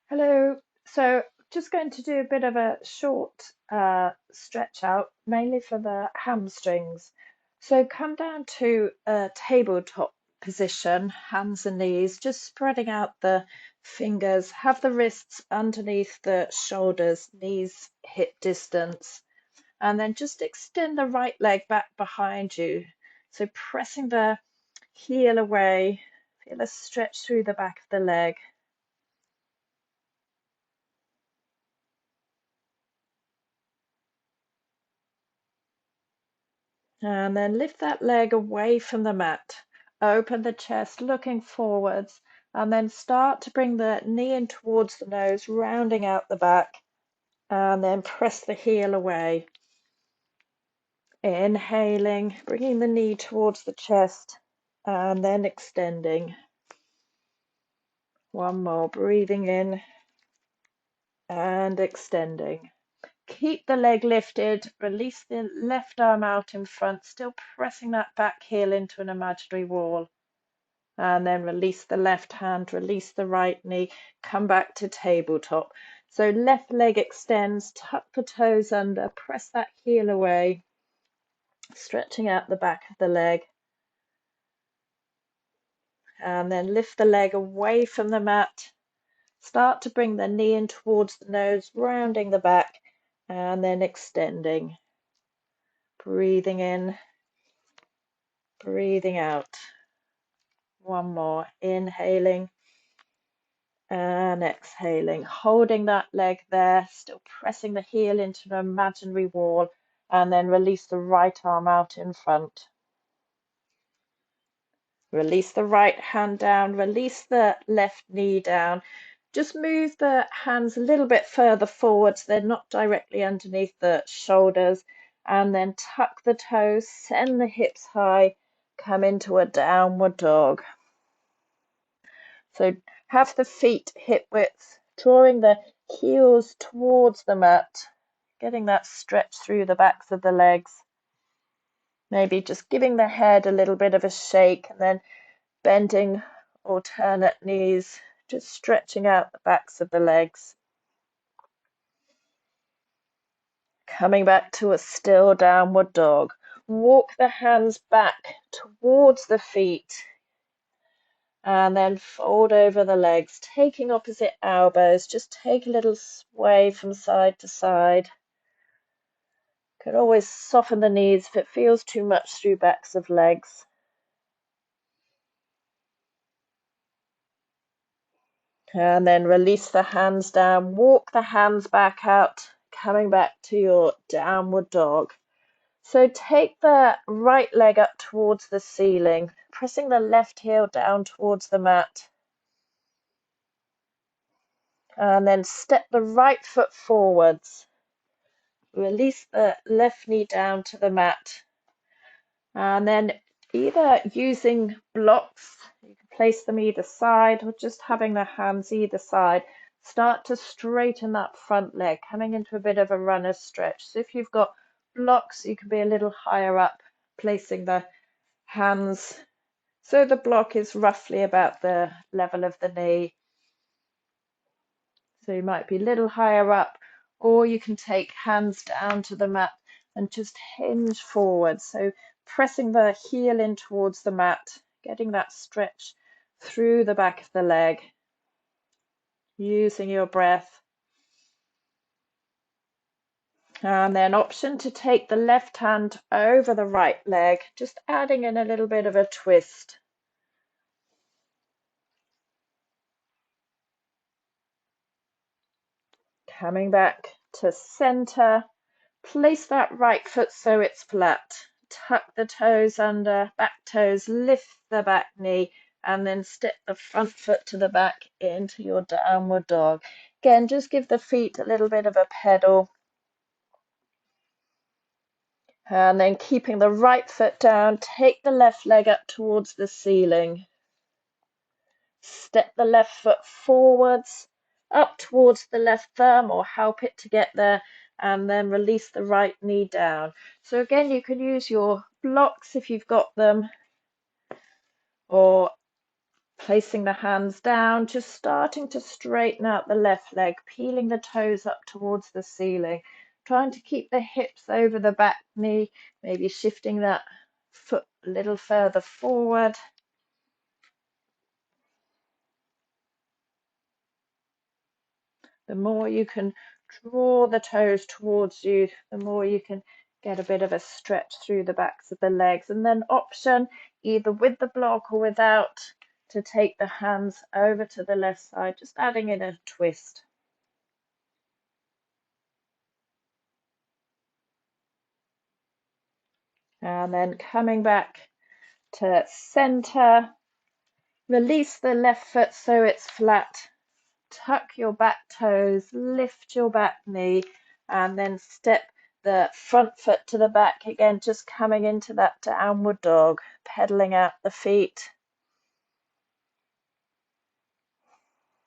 Hello. So just going to do a bit of a short stretch out, mainly for the hamstrings. So come down to a tabletop position, hands and knees, just spreading out the fingers. Have the wrists underneath the shoulders, knees hip distance, and then just extend the right leg back behind you. So pressing the heel away, feel a stretch through the back of the leg. And then lift that leg away from the mat. Open the chest, looking forwards, and then start to bring the knee in towards the nose, rounding out the back, and then press the heel away. Inhaling, bringing the knee towards the chest, and then extending. One more, breathing in and extending. Keep the leg lifted, release the left arm out in front, still pressing that back heel into an imaginary wall. And then release the left hand, release the right knee, come back to tabletop. So left leg extends, tuck the toes under, press that heel away, stretching out the back of the leg. And then lift the leg away from the mat. Start to bring the knee in towards the nose, rounding the back, and then extending. Breathing in, breathing out. One more, inhaling and exhaling, holding that leg there, still pressing the heel into an imaginary wall, and then release the right arm out in front. Release the right hand down, release the left knee down. Just move the hands a little bit further forward so they're not directly underneath the shoulders, and then tuck the toes, send the hips high, come into a downward dog. So have the feet hip width, drawing the heels towards the mat, getting that stretch through the backs of the legs. Maybe just giving the head a little bit of a shake and then bending alternate knees, just stretching out the backs of the legs. Coming back to a still downward dog. Walk the hands back towards the feet. And then fold over the legs, taking opposite elbows. Just take a little sway from side to side. Could always soften the knees if it feels too much through backs of legs. And then release the hands down, walk the hands back out, coming back to your downward dog. So take the right leg up towards the ceiling, pressing the left heel down towards the mat. And then step the right foot forwards. Release the left knee down to the mat. And then either using blocks, you can place them either side, or just having the hands either side, start to straighten that front leg, coming into a bit of a runner's stretch. So if you've got blocks, you can be a little higher up, placing the hands so the block is roughly about the level of the knee. So you might be a little higher up, or you can take hands down to the mat and just hinge forward. So pressing the heel in towards the mat, getting that stretch through the back of the leg, using your breath. And then option to take the left hand over the right leg, just adding in a little bit of a twist. Coming back to center. Place that right foot so it's flat. Tuck the toes under, back toes, lift the back knee, and then step the front foot to the back into your downward dog. Again, just give the feet a little bit of a pedal. And then keeping the right foot down, take the left leg up towards the ceiling. Step the left foot forwards, up towards the left thumb, or help it to get there, and then release the right knee down. So again, you can use your blocks if you've got them, or Placing the hands down, just starting to straighten out the left leg, peeling the toes up towards the ceiling, trying to keep the hips over the back knee, maybe shifting that foot a little further forward. The more you can draw the toes towards you, the more you can get a bit of a stretch through the backs of the legs. And then option, either with the block or without, to take the hands over to the left side, just adding in a twist. And then coming back to center, release the left foot so it's flat. Tuck your back toes, lift your back knee, and then step the front foot to the back again, just coming into that downward dog, pedaling out the feet.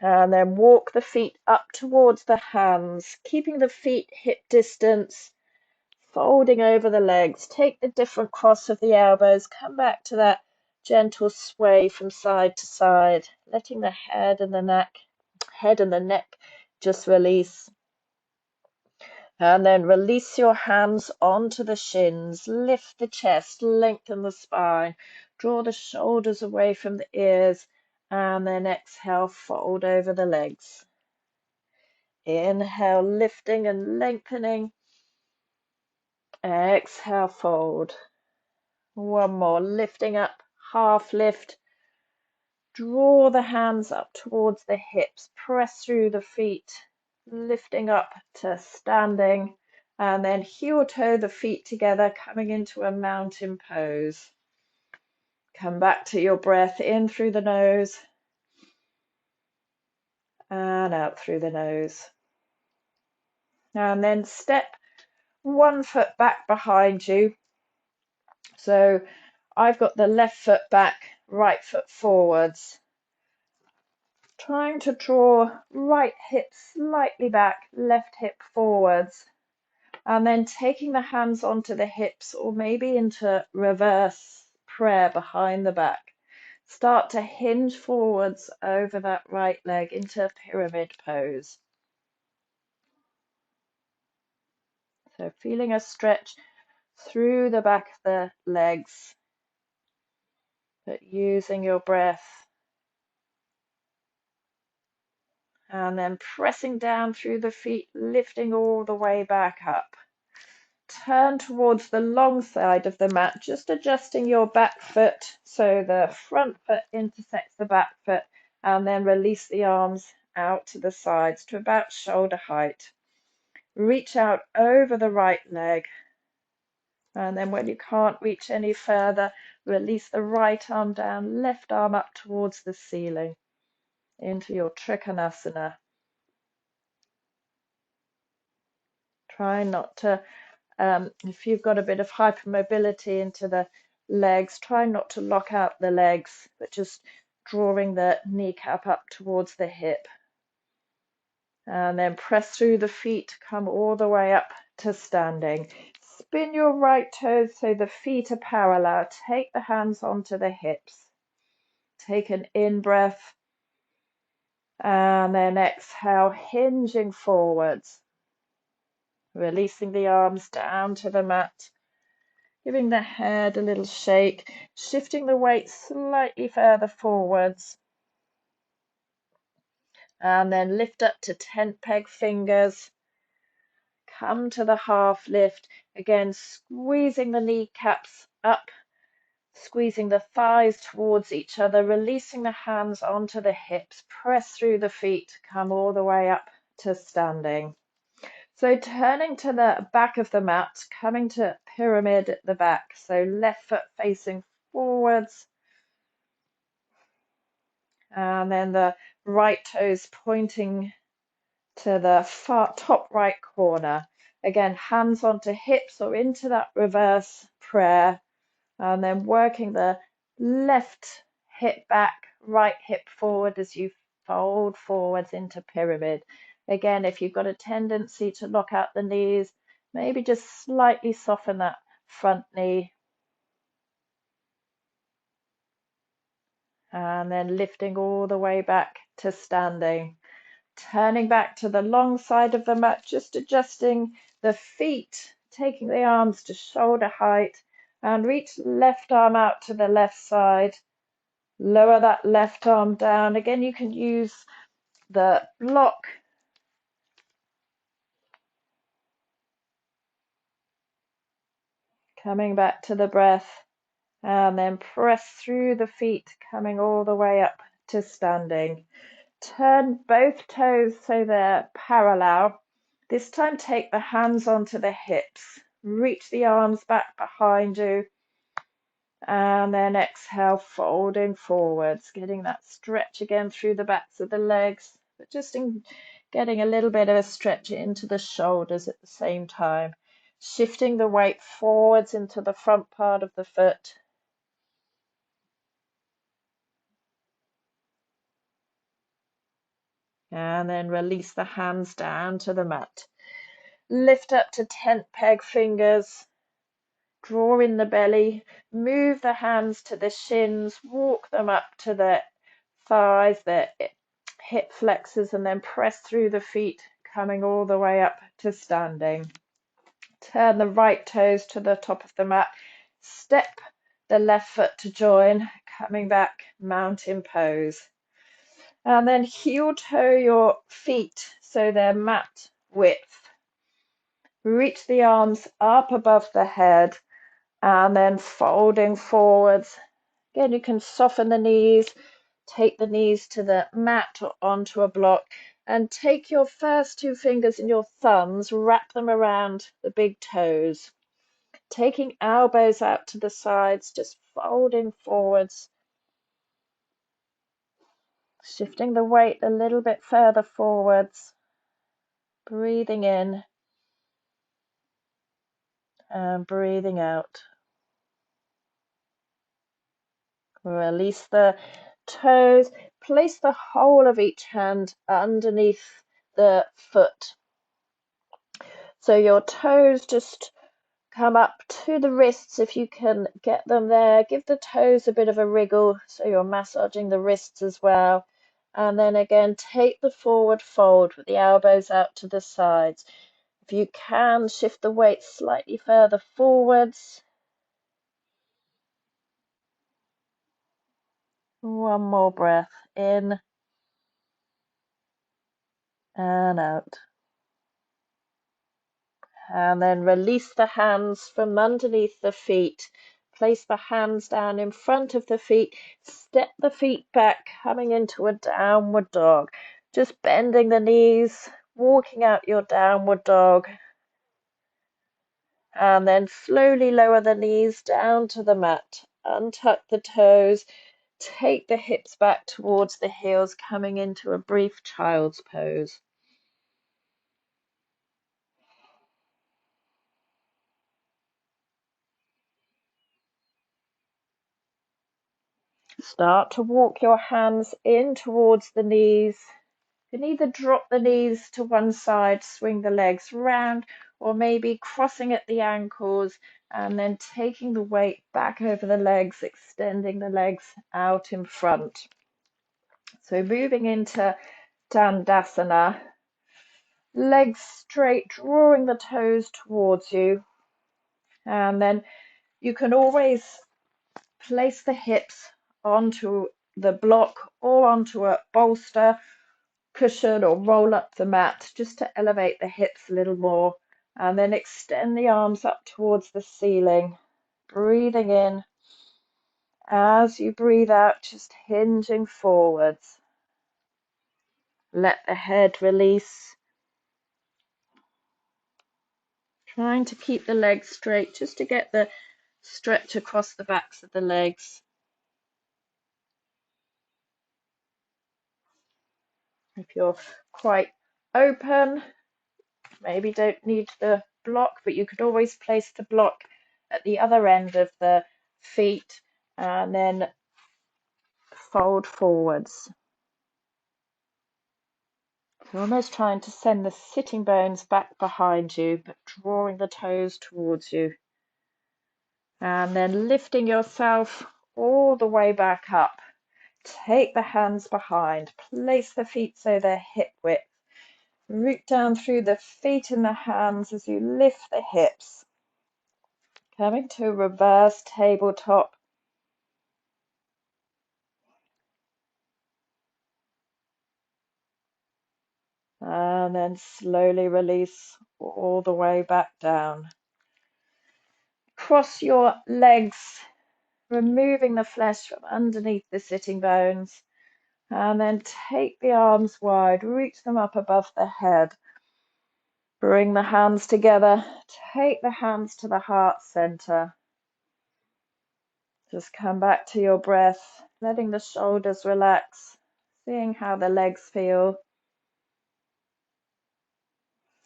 And then walk the feet up towards the hands, keeping the feet hip distance, folding over the legs. Take the different cross of the elbows, come back to that gentle sway from side to side, letting the head and the neck just release. And then release your hands onto the shins, lift the chest, lengthen the spine, draw the shoulders away from the ears, and then exhale, fold over the legs. Inhale, lifting and lengthening. Exhale, fold. One more, lifting up, half lift. Draw the hands up towards the hips, press through the feet, lifting up to standing, and then heel toe the feet together, coming into a mountain pose. Come back to your breath, in through the nose and out through the nose. And then step one foot back behind you. So I've got the left foot back, right foot forwards. Trying to draw right hip slightly back, left hip forwards, and then taking the hands onto the hips or maybe into reverse prayer behind the back. Start to hinge forwards over that right leg into pyramid pose. So feeling a stretch through the back of the legs, but using your breath. And then pressing down through the feet, lifting all the way back up. Turn towards the long side of the mat, just adjusting your back foot so the front foot intersects the back foot, and then release the arms out to the sides to about shoulder height. Reach out over the right leg, and then when you can't reach any further, release the right arm down, left arm up towards the ceiling into your Trikonasana. Try not to if you've got a bit of hypermobility into the legs, try not to lock out the legs, but just drawing the kneecap up towards the hip. And then press through the feet, come all the way up to standing. Spin your right toes so the feet are parallel. Take the hands onto the hips. Take an in-breath. And then exhale, hinging forwards. Releasing the arms down to the mat. Giving the head a little shake, shifting the weight slightly further forwards. And then lift up to tent peg fingers. Come to the half lift. Again, squeezing the kneecaps up, squeezing the thighs towards each other, releasing the hands onto the hips. Press through the feet, come all the way up to standing. So turning to the back of the mat, coming to pyramid at the back. So left foot facing forwards. And then the right toes pointing to the far top right corner. Again, hands onto hips or into that reverse prayer. And then working the left hip back, right hip forward as you fold forwards into pyramid. Again, if you've got a tendency to lock out the knees, maybe just slightly soften that front knee. and then lifting all the way back to standing. Turning back to the long side of the mat, just adjusting the feet, taking the arms to shoulder height, and reach left arm out to the left side. Lower that left arm down. Again, you can use the block. Coming back to the breath, and then press through the feet, coming all the way up to standing. Turn both toes so they're parallel. This time take the hands onto the hips. Reach the arms back behind you. And then exhale, folding forwards, getting that stretch again through the backs of the legs, but just getting a little bit of a stretch into the shoulders at the same time. Shifting the weight forwards into the front part of the foot. And then release the hands down to the mat. Lift up to tent peg fingers. Draw in the belly. Move the hands to the shins. Walk them up to the thighs, the hip flexors, and then press through the feet, coming all the way up to standing. Turn the right toes to the top of the mat. Step the left foot to join, coming back, mountain pose. And then heel toe your feet so they're mat width. Reach the arms up above the head and then folding forwards. Again, you can soften the knees, take the knees to the mat or onto a block, and take your first two fingers and your thumbs, wrap them around the big toes. Taking elbows out to the sides, just folding forwards. Shifting the weight a little bit further forwards. Breathing in and breathing out. Release the toes. Place the whole of each hand underneath the foot. So your toes just come up to the wrists if you can get them there. Give the toes a bit of a wriggle so you're massaging the wrists as well. And then again, take the forward fold with the elbows out to the sides. If you can, shift the weight slightly further forwards. One more breath in and out. And then release the hands from underneath the feet. Place the hands down in front of the feet. Step the feet back, coming into a downward dog. Just bending the knees, walking out your downward dog. And then slowly lower the knees down to the mat. Untuck the toes. Take the hips back towards the heels, coming into a brief child's pose. Start to walk your hands in towards the knees. You can either drop the knees to one side, swing the legs round, or maybe crossing at the ankles and then taking the weight back over the legs, extending the legs out in front. So moving into Dandasana, legs straight, drawing the toes towards you. And then you can always place the hips onto the block or onto a bolster, cushion, or roll up the mat just to elevate the hips a little more. And then extend the arms up towards the ceiling. Breathing in. As you breathe out, just hinging forwards. Let the head release. Trying to keep the legs straight just to get the stretch across the backs of the legs. If you're quite open, maybe don't need the block, but you could always place the block at the other end of the feet and then fold forwards. So almost trying to send the sitting bones back behind you, but drawing the toes towards you. And then lifting yourself all the way back up. take the hands behind, place the feet so they're hip width. Root down through the feet and the hands as you lift the hips. Coming to reverse tabletop. And then slowly release all the way back down. Cross your legs, removing the flesh from underneath the sitting bones. And then take the arms wide, reach them up above the head. Bring the hands together. Take the hands to the heart center. Just come back to your breath, letting the shoulders relax, seeing how the legs feel.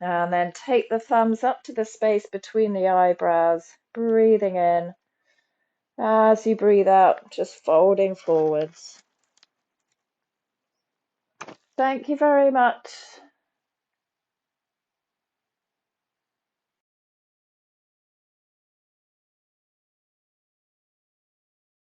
And then take the thumbs up to the space between the eyebrows, breathing in. As you breathe out, just folding forwards. Thank you very much.